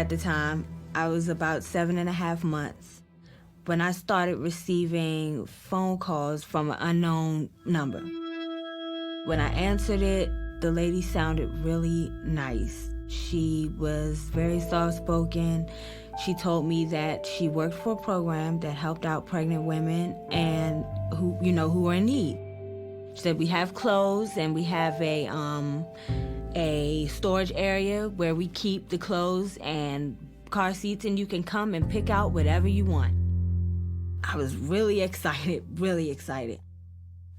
at the time. I was about 7.5 months when I started receiving phone calls from an unknown number. When I answered it, the lady sounded really nice. She was very soft-spoken. She told me that she worked for a program that helped out pregnant women and who were in need. She said, we have clothes and we have a storage area where we keep the clothes and car seats, and you can come and pick out whatever you want. I was really excited, really excited.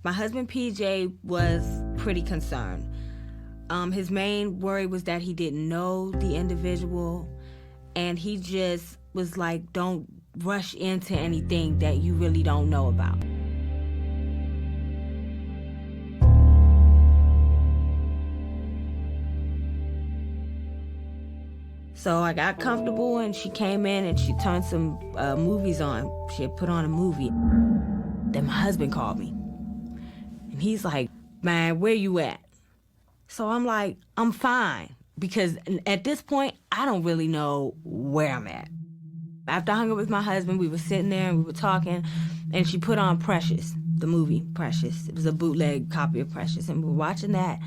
My husband, PJ, was pretty concerned. His main worry was that he didn't know the individual, and he just was like, don't rush into anything that you really don't know about. So I got comfortable, and she came in and she turned some movies on. She had put on a movie. Then my husband called me. And he's like, man, where you at? So I'm like, I'm fine. Because at this point, I don't really know where I'm at. After I hung up with my husband, we were sitting there and we were talking, and she put on Precious, the movie Precious. It was a bootleg copy of Precious, and we were watching that.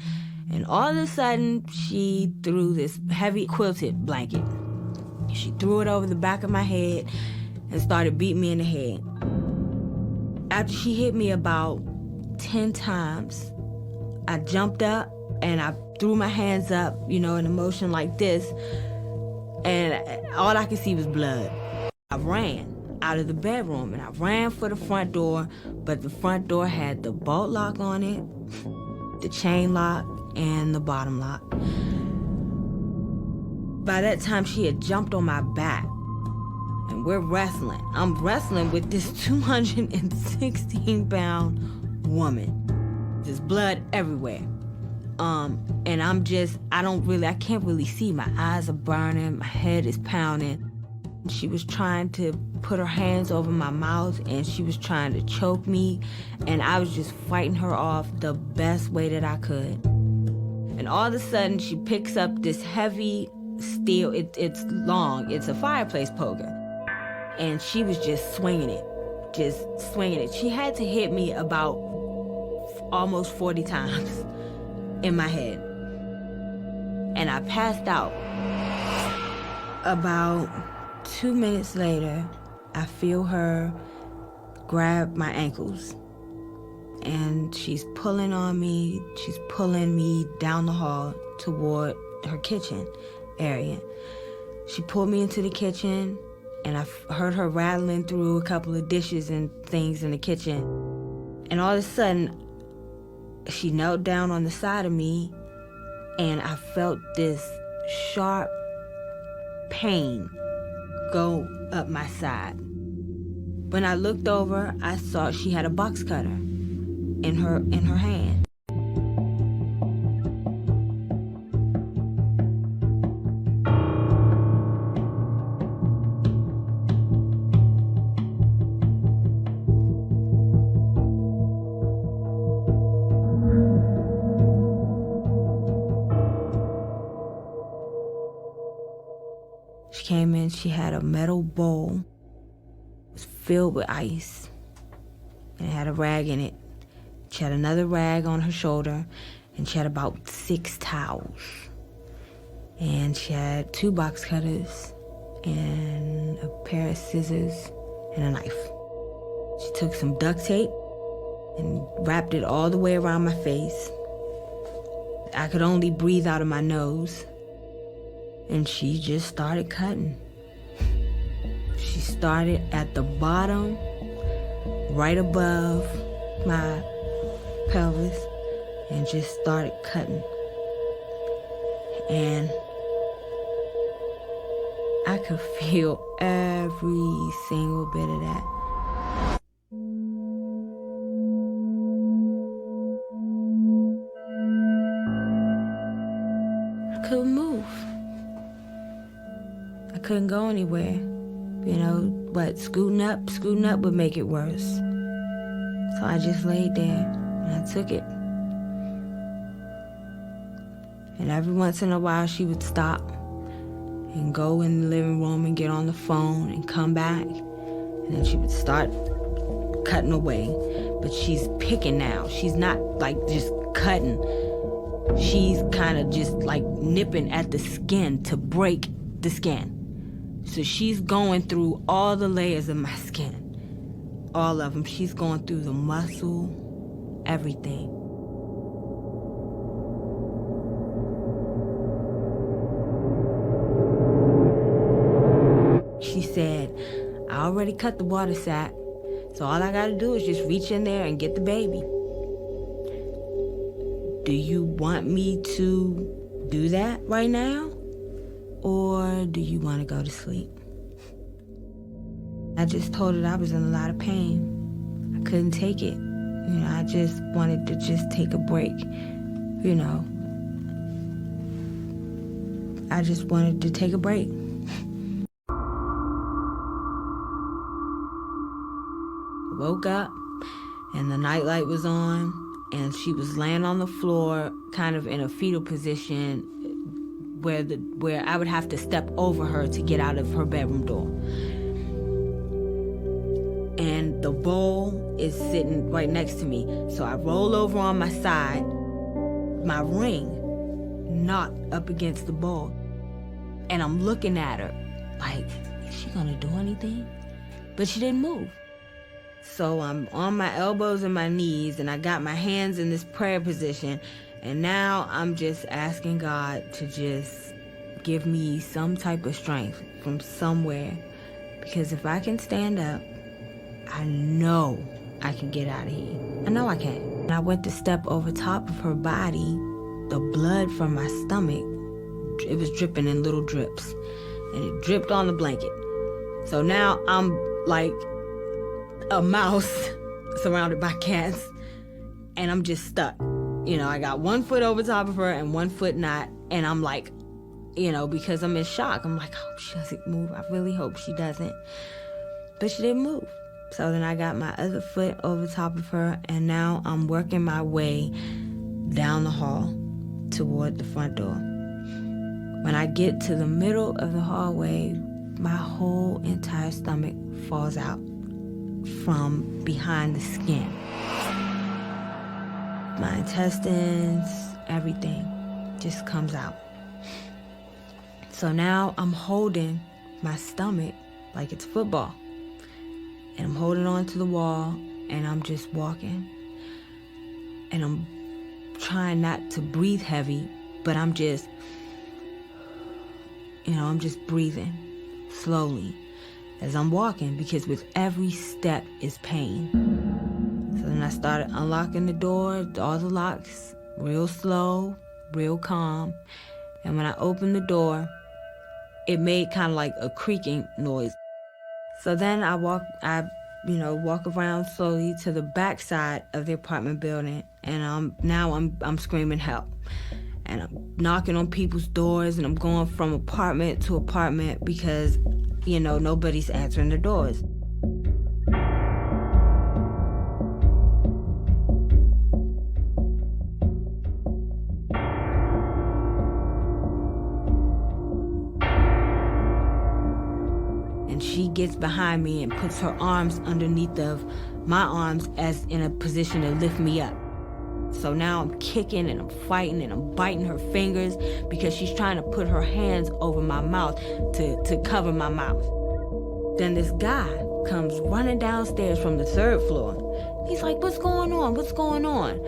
And all of a sudden, she threw this heavy quilted blanket. She threw it over the back of my head and started beating me in the head. After she hit me about 10 times, I jumped up and I threw my hands up, in a motion like this, and all I could see was blood. I ran out of the bedroom and I ran for the front door, but the front door had the bolt lock on it, the chain lock, and the bottom lock. By that time, she had jumped on my back, and we're wrestling. I'm wrestling with this 216-pound woman. There's blood everywhere. And I can't really see. My eyes are burning, my head is pounding. She was trying to put her hands over my mouth, and she was trying to choke me, and I was just fighting her off the best way that I could. And all of a sudden, she picks up this heavy steel, it's long, it's a fireplace poker. And she was just swinging it. She had to hit me about almost 40 times in my head. And I passed out. About 2 minutes later, I feel her grab my ankles. And she's pulling on me. She's pulling me down the hall toward her kitchen area. She pulled me into the kitchen, and I heard her rattling through a couple of dishes and things in the kitchen. And all of a sudden, she knelt down on the side of me, and I felt this sharp pain go up my side. When I looked over, I saw she had a box cutter in her hand. She came in, she had a metal bowl. It was filled with ice, and it had a rag in it. She had another rag on her shoulder, and she had about 6 towels. And she had 2 box cutters, and a pair of scissors, and a knife. She took some duct tape and wrapped it all the way around my face. I could only breathe out of my nose. And she just started cutting. She started at the bottom, right above my pelvis, and just started cutting. And I could feel every single bit of that. I couldn't move. I couldn't go anywhere. Scooting up would make it worse. So I just laid there and I took it. And every once in a while she would stop and go in the living room and get on the phone and come back. And then she would start cutting away. But she's picking now. She's not like just cutting. She's kind of just like nipping at the skin to break the skin. So she's going through all the layers of my skin. All of them. She's going through the muscle, everything. She said, I already cut the water sack, so all I gotta do is just reach in there and get the baby. Do you want me to do that right now? Or do you want to go to sleep? I just told her I was in a lot of pain. I couldn't take it. I just wanted to just take a break. I just wanted to take a break. Woke up and the nightlight was on and she was laying on the floor kind of in a fetal position where I would have to step over her to get out of her bedroom door. And the bowl is sitting right next to me. So I roll over on my side, my ring knocked up against the bowl. And I'm looking at her like, is she gonna do anything? But she didn't move. So I'm on my elbows and my knees and I got my hands in this prayer position. And now I'm just asking God to just give me some type of strength from somewhere. Because if I can stand up, I know I can get out of here. I know I can. And I went to step over top of her body. The blood from my stomach, it was dripping in little drips. And it dripped on the blanket. So now I'm like a mouse surrounded by cats. And I'm just stuck. I got one foot over top of her and one foot not. And I'm like, because I'm in shock. I'm like, I hope she doesn't move. I really hope she doesn't. But she didn't move. So then I got my other foot over top of her. And now I'm working my way down the hall toward the front door. When I get to the middle of the hallway, my whole entire stomach falls out from behind the skin. My intestines, everything just comes out. So now I'm holding my stomach like it's football. And I'm holding on to the wall and I'm just walking. And I'm trying not to breathe heavy, but I'm just, I'm just breathing slowly as I'm walking because with every step is pain. So then I started unlocking the door, all the locks, real slow, real calm. And when I opened the door, it made kind of like a creaking noise. So then I walk around slowly to the back side of the apartment building, and I'm screaming help. And I'm knocking on people's doors, and I'm going from apartment to apartment because, nobody's answering the doors. She gets behind me and puts her arms underneath of my arms as in a position to lift me up. So now I'm kicking and I'm fighting and I'm biting her fingers because she's trying to put her hands over my mouth to cover my mouth. Then this guy comes running downstairs from the 3rd floor. He's like, what's going on? What's going on?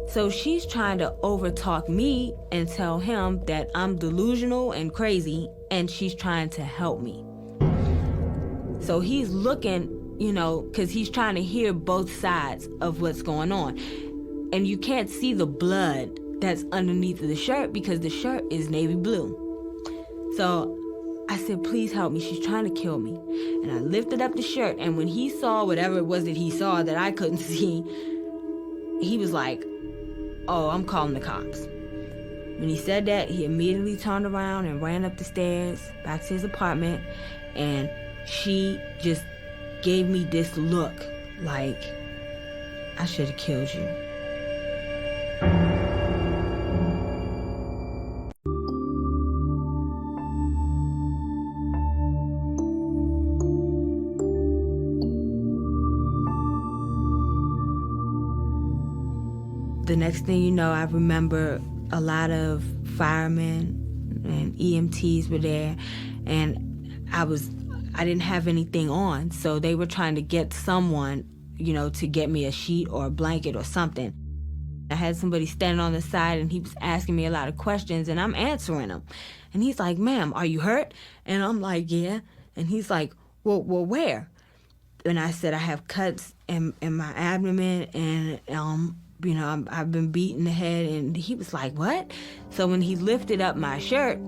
So she's trying to overtalk me and tell him that I'm delusional and crazy, and she's trying to help me. So he's looking, because he's trying to hear both sides of what's going on. And you can't see the blood that's underneath of the shirt because the shirt is navy blue. So I said, please help me. She's trying to kill me. And I lifted up the shirt, and when he saw whatever it was that he saw that I couldn't see, he was like, oh, I'm calling the cops. When he said that, he immediately turned around and ran up the stairs back to his apartment, and she just gave me this look like, I should have killed you. the next thing you know, I remember a lot of firemen and EMTs were there, and I didn't have anything on, so they were trying to get someone, to get me a sheet or a blanket or something. I had somebody standing on the side, and he was asking me a lot of questions, and I'm answering him. And he's like, "Ma'am, are you hurt?" And I'm like, "Yeah." And he's like, well, where? And I said, "I have cuts in my abdomen, and I've been beaten in the head." And he was like, "What?" So when he lifted up my shirt,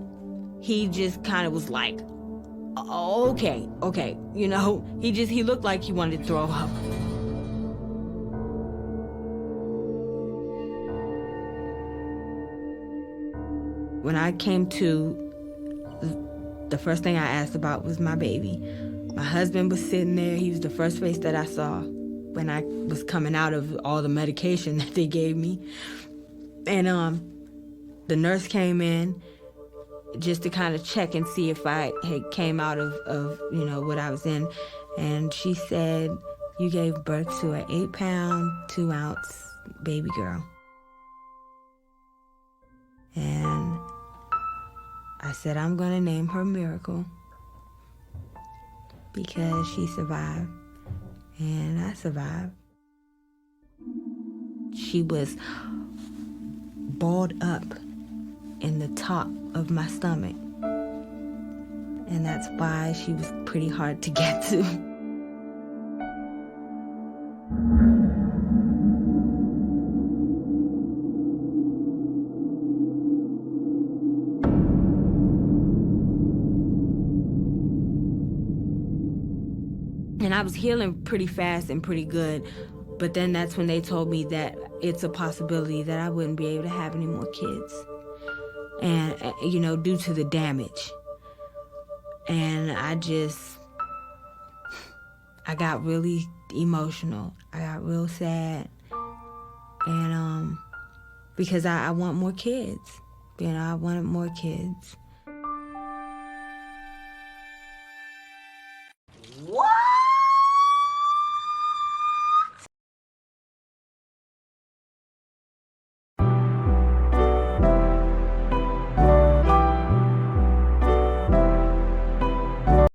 he just kind of was like, "Oh, okay. He looked like he wanted to throw up. When I came to, the first thing I asked about was my baby. My husband was sitting there. He was the first face that I saw when I was coming out of all the medication that they gave me. And the nurse came in just to kind of check and see if I had came out of what I was in. And she said, "You gave birth to an 8-pound, 2-ounce baby girl." And I said, "I'm going to name her Miracle because she survived, and I survived." She was balled up in the top of my stomach, and that's why she was pretty hard to get to. And I was healing pretty fast and pretty good, but then that's when they told me that it's a possibility that I wouldn't be able to have any more kids, and due to the damage. And I got really emotional. I got real sad, and because I want more kids. I wanted more kids.